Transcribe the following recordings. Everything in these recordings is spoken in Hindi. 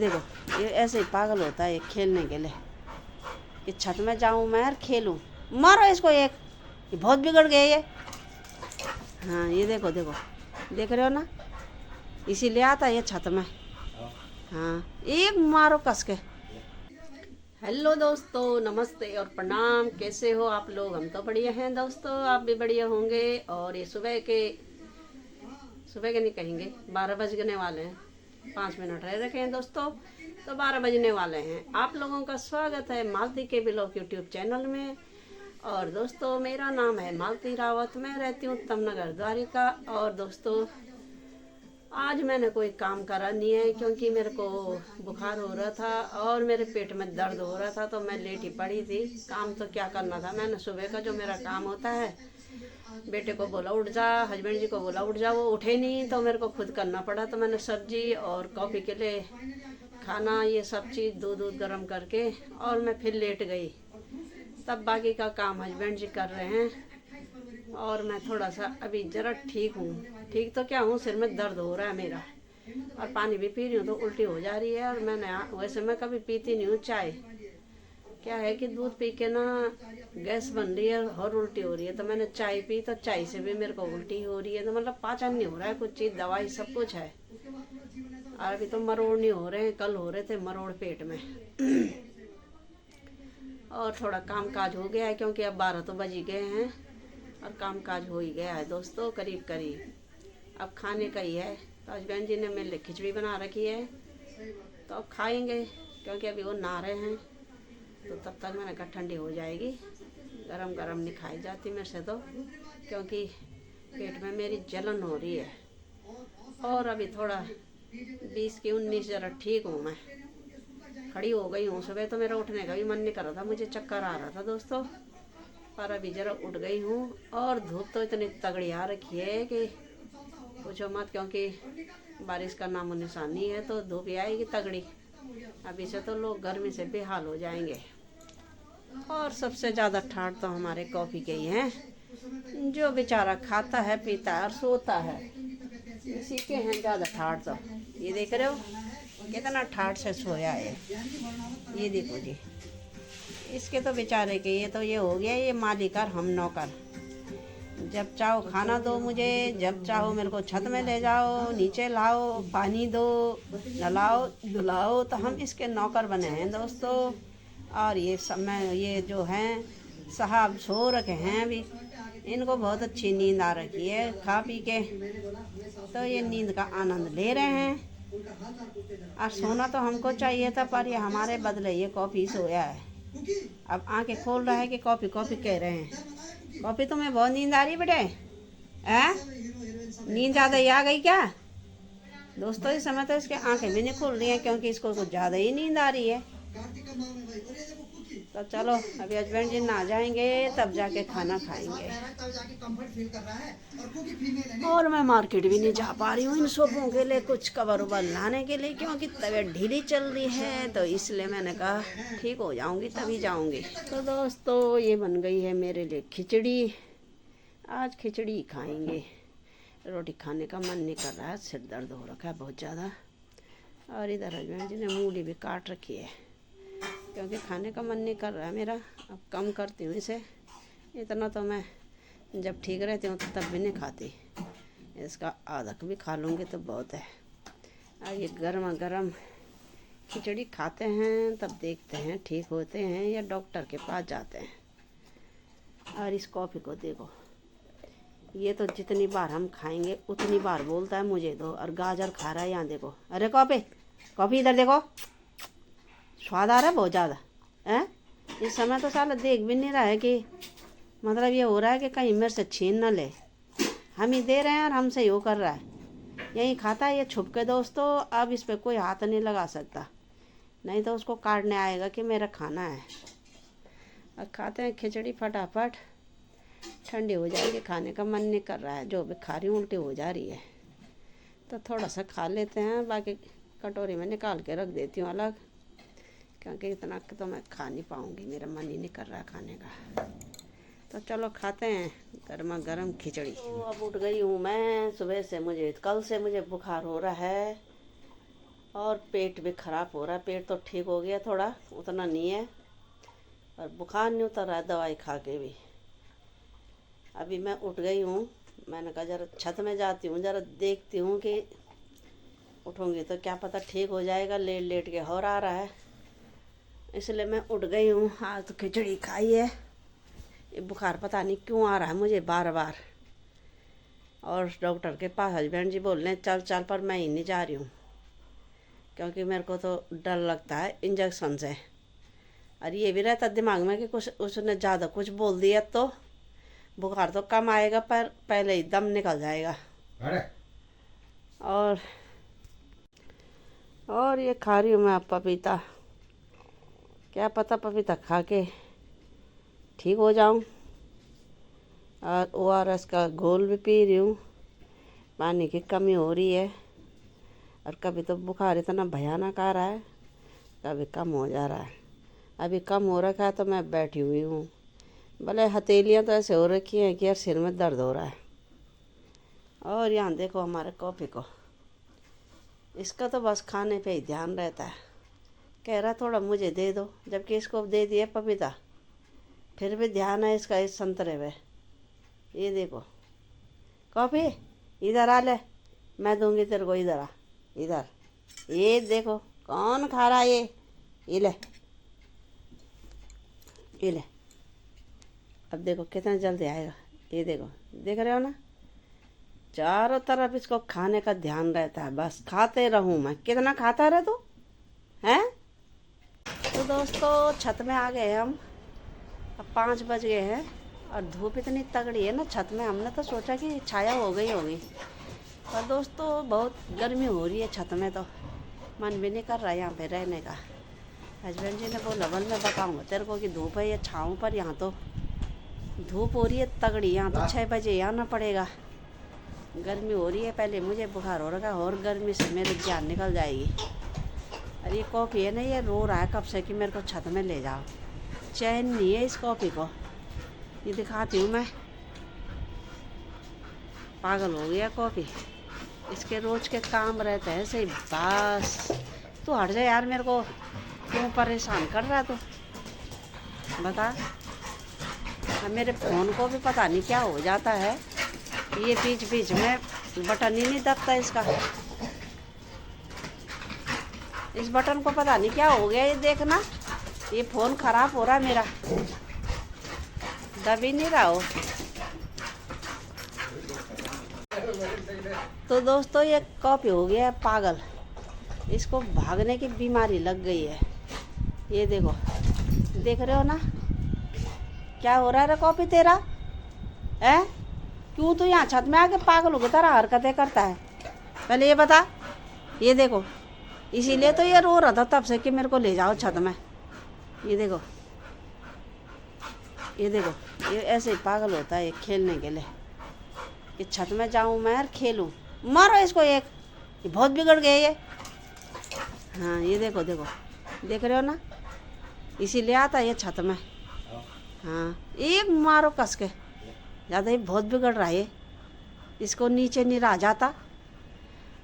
देखो, ये ऐसे ही पागल होता है खेलने के लिए कि छत में जाऊं मैं और खेलूं। मारो इसको एक, ये बहुत बिगड़ गया ये। हाँ ये देखो देखो, देख रहे हो ना, इसीलिए आता है ये छत में। हाँ एक मारो कस के। हेलो दोस्तों, नमस्ते और प्रणाम। कैसे हो आप लोग? हम तो बढ़िया हैं दोस्तों, आप भी बढ़िया होंगे। और ये सुबह के नहीं कहेंगे, 12 बजने वाले हैं, 5 मिनट रह रखे हैं दोस्तों, तो 12 बजने वाले हैं। आप लोगों का स्वागत है मालती के ब्लॉग यूट्यूब चैनल में। और दोस्तों मेरा नाम है मालती रावत, मैं रहती हूँ तमनगर द्वारिका। और दोस्तों आज मैंने कोई काम करा नहीं है क्योंकि मेरे को बुखार हो रहा था और मेरे पेट में दर्द हो रहा था, तो मैं लेटी पड़ी थी। काम तो क्या करना था, मैंने सुबह का जो मेरा काम होता है, बेटे को बोला उठ जा, हस्बैंड जी को बोला उठ जा, वो उठे नहीं तो मेरे को खुद करना पड़ा। तो मैंने सब्जी और कॉफ़ी के लिए खाना, ये सब चीज़ दूध गर्म करके और मैं फिर लेट गई। तब बाकी का काम हस्बैंड जी कर रहे हैं और मैं थोड़ा सा अभी ज़रा ठीक हूँ। ठीक तो क्या हूँ, सिर में दर्द हो रहा है मेरा, और पानी भी पी रही हूँ तो उल्टी हो जा रही है। और वैसे मैं कभी पीती नहीं हूँ चाय, क्या है कि दूध पी के ना गैस बन रही है और उल्टी हो रही है। तो मैंने चाय पी तो चाय से भी मेरे को उल्टी हो रही है। तो मतलब पाचन नहीं हो रहा है, कुछ चीज़ दवाई सब कुछ है। और अभी तो मरोड़ नहीं हो रहे हैं, कल हो रहे थे मरोड़ पेट में। और थोड़ा काम काज हो गया है क्योंकि अब 12 तो बज ही गए हैं और काम काज हो ही गया है दोस्तों करीब करीब। अब खाने का ही है, तो हस्बैंड जी ने मेरे लिए खिचड़ी बना रखी है, तो अब खाएंगे क्योंकि अभी वो नहा रहे हैं। तो तब तक मैंने कहा ठंडी हो जाएगी, गरम गरम नहीं खाई जाती मेरे से तो, क्योंकि पेट में मेरी जलन हो रही है। और अभी थोड़ा 20 की 19 जरा ठीक हूँ, मैं खड़ी हो गई हूँ। सुबह तो मेरा उठने का भी मन नहीं कर रहा था, मुझे चक्कर आ रहा था दोस्तों, पर अभी ज़रा उठ गई हूँ। और धूप तो इतनी तगड़ी आ रखी है कि पूछो मत, क्योंकि बारिश का नामो निशान नहीं है, तो धूप ही आएगी तगड़ी। अभी से तो लोग गर्मी से बेहाल हो जाएंगे। और सबसे ज़्यादा ठाठ तो हमारे कॉफ़ी के ही हैं, जो बेचारा खाता है पीता है और सोता है, इसी के हैं ज़्यादा ठाठ। तो ये देख रहे हो कितना ठाठ से सोया है, ये देखो जी, इसके तो बेचारे के ये हो गया ये मालिक और हम नौकर। जब चाहो खाना दो मुझे, जब चाहो मेरे को छत में ले जाओ, नीचे लाओ, पानी दो, नलाओ धुलाओ, तो हम इसके नौकर बने हैं दोस्तों। और ये सब में ये जो हैं साहब सो रखे हैं अभी, इनको बहुत अच्छी नींद आ रखी है खा पी के, तो ये नींद का आनंद ले रहे हैं। और सोना तो हमको चाहिए था, पर ये हमारे बदले ये कॉफ़ी सोया है। अब आंखें खोल रहा है कि कॉफ़ी कॉफ़ी कह रहे हैं। कॉफ़ी तुम्हें बहुत नींद आ रही बेटे? हैं, नींद ज़्यादा ही आ गई क्या दोस्तों? इस समय तो इसके आंखें भी नहीं खुल रही हैं क्योंकि इसको कुछ ज़्यादा ही नींद आ रही है। तो चलो अभी हस्बैंड जी ना जाएंगे तब जाके खाना खाएंगे। और मैं मार्केट भी नहीं जा पा रही हूँ इन सोफों के लिए, कुछ कवर उबर लाने के लिए, क्योंकि तबीयत ढीली चल रही है, तो इसलिए मैंने कहा ठीक हो जाऊंगी तभी जाऊंगी। तो दोस्तों ये बन गई है मेरे लिए खिचड़ी, आज खिचड़ी खाएंगे। रोटी खाने का मन नहीं कर रहा है, सिर दर्द हो रखा है बहुत ज़्यादा। और इधर हस्बैंड जी ने मूली भी काट रखी है क्योंकि खाने का मन नहीं कर रहा है मेरा। अब कम करती हूँ इसे, इतना तो मैं जब ठीक रहती हूँ तो तब भी नहीं खाती, इसका आधा भी खा लूँगी तो बहुत है। और ये गर्मा गर्म खिचड़ी खाते हैं तब देखते हैं ठीक होते हैं या डॉक्टर के पास जाते हैं। और इस कॉफ़ी को देखो, ये तो जितनी बार हम खाएंगे उतनी बार बोलता है मुझे दो, और गाजर खा रहा है यहाँ देखो। अरे कॉफ़ी इधर देखो, स्वाद आ रहा है बहुत ज़्यादा है। इस समय तो साला देख भी नहीं रहा है कि मतलब ये हो रहा है कि कहीं मेरे से छीन ना ले, हम ही दे रहे हैं और हमसे ही वो कर रहा है, यही खाता है ये छुप के दोस्तों। अब इस पर कोई हाथ नहीं लगा सकता, नहीं तो उसको काटने आएगा कि मेरा खाना है। अब खाते हैं खिचड़ी फटाफट, ठंडी हो जाएगी, खाने का मन नहीं कर रहा है, जो भी खा रही हूँ उल्टी हो जा रही है, तो थोड़ा सा खा लेते हैं, बाकी कटोरी में निकाल के रख देती हूँ अलग, क्योंकि इतना तो मैं खा नहीं पाऊँगी, मेरा मन ही नहीं कर रहा खाने का। तो चलो खाते हैं गर्मा गर्म खिचड़ी। तो अब उठ गई हूँ मैं सुबह से, कल से मुझे बुखार हो रहा है और पेट भी ख़राब हो रहा है। पेट तो ठीक हो गया थोड़ा, उतना नहीं है, और बुखार नहीं उतर रहा है दवाई खा के भी। अभी मैं उठ गई हूँ, मैंने कहा ज़रा छत में जाती हूँ, ज़रा देखती हूँ कि उठूँगी तो क्या पता ठीक हो जाएगा। लेट लेट के हो रहा है, इसलिए मैं उठ गई हूँ। आज तो खिचड़ी खाई है। ये बुखार पता नहीं क्यों आ रहा है मुझे बार बार। और डॉक्टर के पास हस्बैंड जी बोल रहे हैं चल चल, पर मैं ही नहीं जा रही हूँ, क्योंकि मेरे को तो डर लगता है इंजेक्शन से। और ये भी रहता दिमाग में कि कुछ उसने ज़्यादा कुछ बोल दिया तो बुखार तो कम आएगा, पर पहले ही दम निकल जाएगा। और ये खा रही हूँ मैं अब पपीता। क्या पता पपीता खा के ठीक हो जाऊँ। और ORS का घोल भी पी रही हूँ। पानी की कमी हो रही है, और कभी तो बुखार इतना भयानक आ रहा है, कभी कम हो जा रहा है। अभी कम हो रखा है तो मैं बैठी हुई हूँ। भले हथेलियाँ तो ऐसे हो रखी हैं कि यार सिर में दर्द हो रहा है। और यहाँ देखो हमारे कॉफ़ी को, इसका तो बस खाने पे ही ध्यान रहता है। कह रहा थोड़ा मुझे दे दो, जबकि इसको दे दिया पपीता, फिर भी ध्यान है इसका इस संतरे पे। ये देखो कॉफ़ी, इधर आ ले, मैं दूंगी तेरे को, इधर आ, इधर। ये देखो कौन खा रहा है ये ले, ये ले। अब देखो कितना जल्दी आएगा, ये देखो, देख रहे हो ना, चारों तरफ इसको खाने का ध्यान रहता है। बस खाते रहूँ मैं, कितना खाता रहे तू हैं। तो दोस्तों छत में आ गए हम, अब 5 बज गए हैं, और धूप इतनी तगड़ी है ना छत में, हमने तो सोचा कि छाया हो गई होगी, पर दोस्तों बहुत गर्मी हो रही है छत में, तो मन भी नहीं कर रहा है यहाँ पे रहने का। हस्बैंड जी ने बोला बोल मैं बताऊँगा तेरे को कि धूप है या छाँव, पर यहाँ तो धूप हो रही है तगड़ी। यहाँ तो 6 बजे आना पड़ेगा। गर्मी हो रही है, पहले मुझे बुखार हो रखा है, और गर्मी से मेरी जान निकल जाएगी। और ये कॉफ़ी है ना, ये रो रहा है कब से कि मेरे को छत में ले जाओ। चैन नहीं है इस कॉफ़ी को। ये दिखाती हूँ मैं, पागल हो गया कॉफ़ी। इसके रोज के काम रहते हैं ऐसे ही। बस तू हट जा यार, मेरे को क्यों परेशान कर रहा है तू, बता। अब मेरे फ़ोन को भी पता नहीं क्या हो जाता है, ये बीच बीच में बटन ही नहीं दबता इसका। इस बटन को पता नहीं क्या हो गया, ये देखना, ये फ़ोन ख़राब हो रहा है मेरा, दब ही नहीं रहा हो। तो दोस्तों ये कॉफ़ी हो गया है पागल, इसको भागने की बीमारी लग गई है। ये देखो, देख रहे हो ना क्या हो रहा है रे कॉफ़ी तेरा है। क्यों तू यहाँ छत में आके पागल हो गया, तरह हरकतें करता है, पहले ये बता। ये देखो, इसीलिए तो ये रो रहा था तब से कि मेरे को ले जाओ छत में। ये देखो, ये देखो, ये ऐसे ही पागल होता है ये खेलने के लिए, कि छत में जाऊँ मैं और खेलूँ। मारो इसको एक, ये बहुत बिगड़ गया ये। हाँ ये देखो देखो, देख रहे हो ना, इसीलिए आता है ये छत में। हाँ एक मारो कस के, ज़्यादा ही बहुत बिगड़ रहा है ये, इसको नीचे नहीं रहा जाता।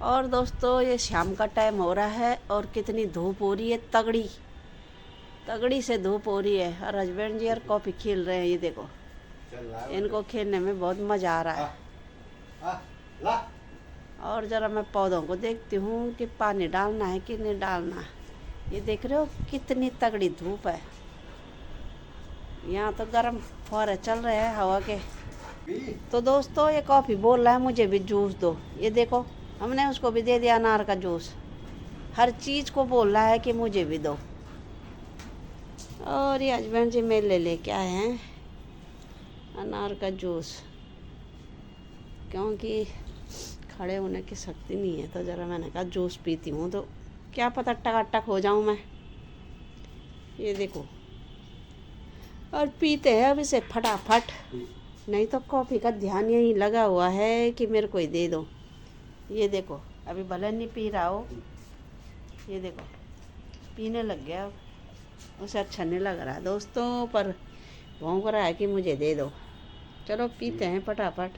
और दोस्तों ये शाम का टाइम हो रहा है, और कितनी धूप हो रही है, तगड़ी तगड़ी से धूप हो रही है। और हस्बैंड जी यार कॉफ़ी खेल रहे हैं, ये देखो, इनको खेलने में बहुत मज़ा आ रहा है। और ज़रा मैं पौधों को देखती हूँ कि पानी डालना है कि नहीं डालना। ये देख रहे हो कितनी तगड़ी धूप है, यहाँ तो गर्म फव्वारे चल रहे हैं हवा के। तो दोस्तों ये कॉफ़ी बोल रहा है मुझे भी जूस दो। ये देखो, हमने उसको भी दे दिया अनार का जूस। हर चीज़ को बोल रहा है कि मुझे भी दो। और ये हस्बैंड जी मेरे लिए लेके आए हैं अनार का जूस, क्योंकि खड़े होने की शक्ति नहीं है, तो ज़रा मैंने कहा जूस पीती हूँ तो क्या पता टकाटक हो जाऊँ मैं। ये देखो, और पीते हैं अब इसे फटाफट, नहीं तो कॉफ़ी का ध्यान यही लगा हुआ है कि मेरे को ही दे दो। ये देखो, अभी भले नहीं पी रहा हो, ये देखो पीने लग गया, उसे अच्छा नहीं लग रहा दोस्तों, पर भौंक रहा है कि मुझे दे दो। चलो पीते हैं फटाफट,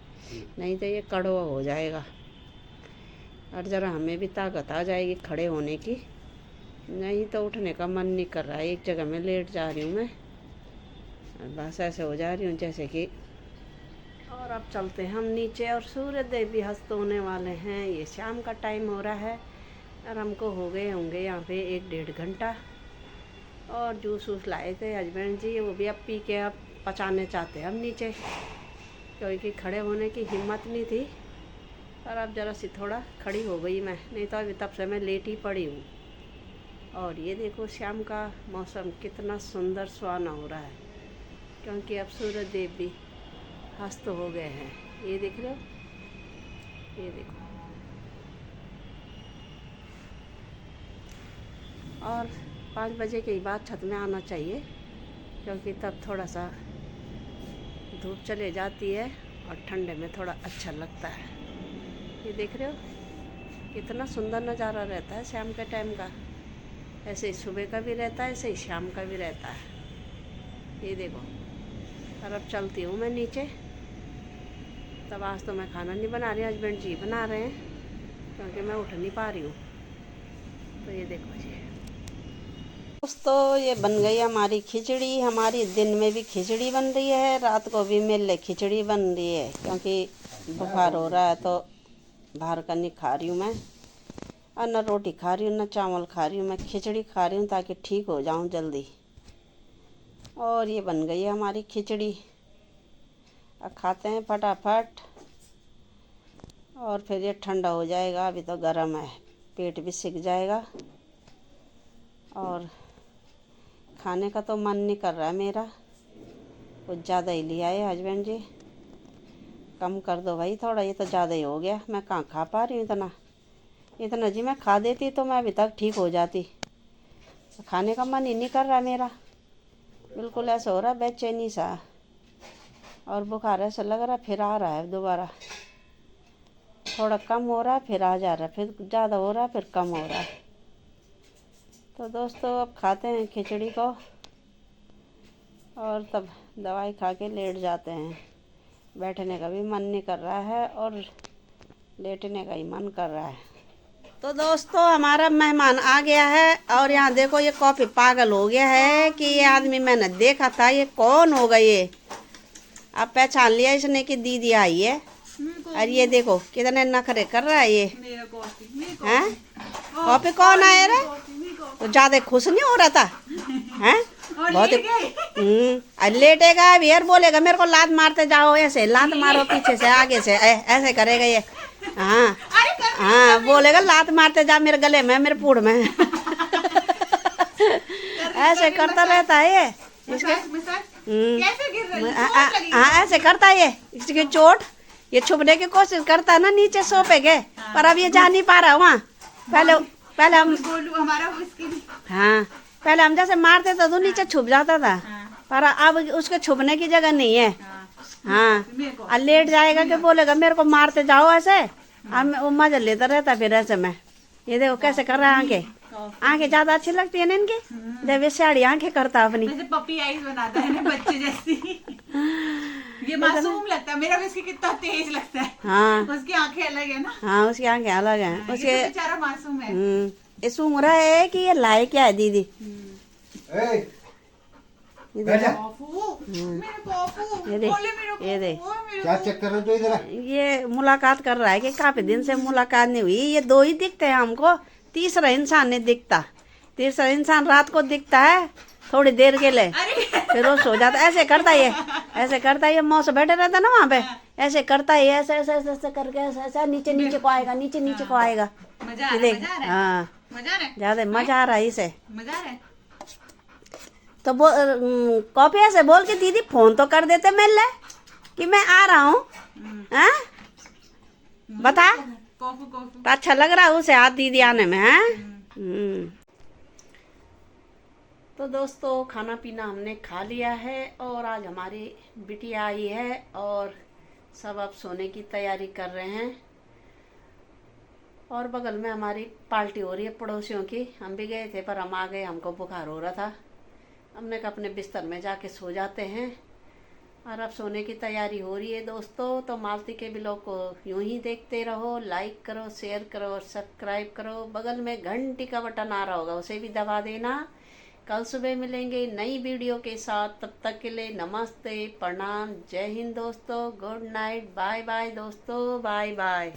नहीं तो ये कड़वा हो जाएगा। और ज़रा हमें भी ताकत आ जाएगी खड़े होने की, नहीं तो उठने का मन नहीं कर रहा है। एक जगह में लेट जा रही हूँ मैं, और बस ऐसे हो जा रही हूँ जैसे कि। और अब चलते हैं हम नीचे, और सूर्य देव भी अस्त होने वाले हैं। ये शाम का टाइम हो रहा है और हमको हो गए होंगे यहाँ पे 1-1.5 घंटा। और जूस वूस लाए थे हस्बैंड जी, वो भी अब पी के अब पचाने चाहते हैं हम नीचे, क्योंकि खड़े होने की हिम्मत नहीं थी। और अब ज़रा सी थोड़ा खड़ी हो गई मैं, नहीं तो अभी तब से मैं लेट ही पड़ी हूँ। और ये देखो शाम का मौसम कितना सुंदर सुहाना हो रहा है, क्योंकि अब सूर्य देव भी अस्त हो गए हैं। ये देख रहे हो, ये देखो। और 5 बजे के बाद छत में आना चाहिए, क्योंकि तब थोड़ा सा धूप चले जाती है और ठंडे में थोड़ा अच्छा लगता है। ये देख रहे हो कितना सुंदर नज़ारा रहता है शाम के टाइम का। ऐसे ही सुबह का भी रहता है, ऐसे ही शाम का भी रहता है। ये देखो। और अब चलती हूँ मैं नीचे। तब आज तो मैं खाना नहीं बना रही, हस्बैंड जी बना रहे हैं, क्योंकि मैं उठ नहीं पा रही हूँ। तो ये देखो जी दोस्तों, ये बन गई हमारी खिचड़ी। हमारी दिन में भी खिचड़ी बन रही है, रात को भी मेरे लिए खिचड़ी बन रही है, क्योंकि बुखार हो रहा है तो बाहर का नहीं खा रही हूँ मैं। और न रोटी खा रही हूँ, न चावल खा रही हूँ, मैं खिचड़ी खा रही हूँ ताकि ठीक हो जाऊँ जल्दी। और ये बन गई है हमारी खिचड़ी। अब खाते हैं फटाफट, और फिर ये ठंडा हो जाएगा। अभी तो गर्म है, पेट भी सिक जाएगा। और खाने का तो मन नहीं कर रहा है मेरा, कुछ ज़्यादा ही लिया है हस्बैंड जी। कम कर दो भाई थोड़ा, ये तो ज़्यादा ही हो गया। मैं कहाँ खा पा रही हूँ इतना इतना जी। मैं खा देती तो मैं अभी तक ठीक हो जाती। खाने का मन ही नहीं कर रहा मेरा, बिल्कुल ऐसा हो रहा है बेचैनी सा। और बुखार ऐसा लग रहा है फिर आ रहा है दोबारा। थोड़ा कम हो रहा है फिर आ जा रहा है, फिर ज़्यादा हो रहा है फिर कम हो रहा है। तो दोस्तों अब खाते हैं खिचड़ी को, और तब दवाई खा के लेट जाते हैं। बैठने का भी मन नहीं कर रहा है और लेटने का ही मन कर रहा है। तो दोस्तों हमारा मेहमान आ गया है, और यहाँ देखो ये कॉफ़ी पागल हो गया है कि ये आदमी मैंने देखा था, ये कौन होगा ये। अब पहचान लिया इसने कि दीदी आई है। और ये देखो कितने नखरे कर रहा है ये। हैं कॉफ़ी कौन आया रे? तो ज़्यादा खुश नहीं हो रहा था हैं? बहुत लेटेगा अभी यार, बोलेगा मेरे को लात मारते जाओ, ऐसे लात मारो पीछे से आगे से, ऐसे करेगा ये। हाँ हाँ, बोलेगा लात मारते जा मेरे गले में, मेरे पूढ़ में। ऐसे करता रहता है ये इसके। हाँ ऐसे करता है ये, इसकी चोट ये छुपने की कोशिश करता है ना नीचे सोफे के, पर अब ये जा नहीं पा रहा वहाँ। पहले हम हाँ पहले हम जैसे मारते थे तो नीचे छुप जाता था, पर अब उसके छुपने की जगह नहीं है। हाँ और लेट जाएगा कि बोलेगा मेरे को मारते जाओ ऐसे, अब वो मजा लेता रहता फिर ऐसे में। ये देखो कैसे कर रहा है, आंखें ज्यादा अच्छी लगती है ना इनकी, जब ये साड़ी आंखें करता अपनी पपी आईज बनाता है ना बच्चे जैसी। ये मासूम लगता है, मेरा भी इसकी कितना तेज लगता है। हाँ उसकी आंखें अलग है ना। हाँ उसकी आंखें अलग हैं। उसके ये तो बेचारा मासूम है। ये सूंघ रहा है कि ये लाए क्या है दीदी। ये देख क्या चेक कर रहे हो इधर? ये मुलाकात कर रहा है कि काफी दिन से मुलाकात नहीं हुई। ये दो ही दिखते हैं हमको, तीसरा इंसान नहीं दिखता। तीसरा इंसान रात को दिखता है थोड़ी देर के लिए, फिर वो सो जाता। ऐसे करता है ये, ऐसे करता है ये। मौसम बैठे रहता ना वहाँ पे, ऐसे करता है ऐसे ऐसे ऐसे ऐसे करके, ऐसे ऐसे नीचे नीचे को आएगा, नीचे नीचे को आएगा। देख हाँ ज्यादा मजा आ रहा है इसे। तो कॉपी ऐसे बोल के दीदी फोन तो कर देते मेरे लिए कि मैं आ रहा हूँ। बता तो अच्छा लग रहा है उसे हाथ दीदी आने में है। तो दोस्तों खाना पीना हमने खा लिया है, और आज हमारी बिटिया आई है और सब अब सोने की तैयारी कर रहे हैं। और बगल में हमारी पार्टी हो रही है पड़ोसियों की। हम भी गए थे पर हम आ गए, हमको बुखार हो रहा था। हमने कहा अपने बिस्तर में जाके सो जाते हैं। और अब सोने की तैयारी हो रही है दोस्तों। तो मालती के ब्लॉग को यूं ही देखते रहो, लाइक करो, शेयर करो और सब्सक्राइब करो। बगल में घंटी का बटन आ रहा होगा, उसे भी दबा देना। कल सुबह मिलेंगे नई वीडियो के साथ। तब तक के लिए नमस्ते, प्रणाम, जय हिंद दोस्तों, गुड नाइट, बाय बाय दोस्तों, बाय बाय।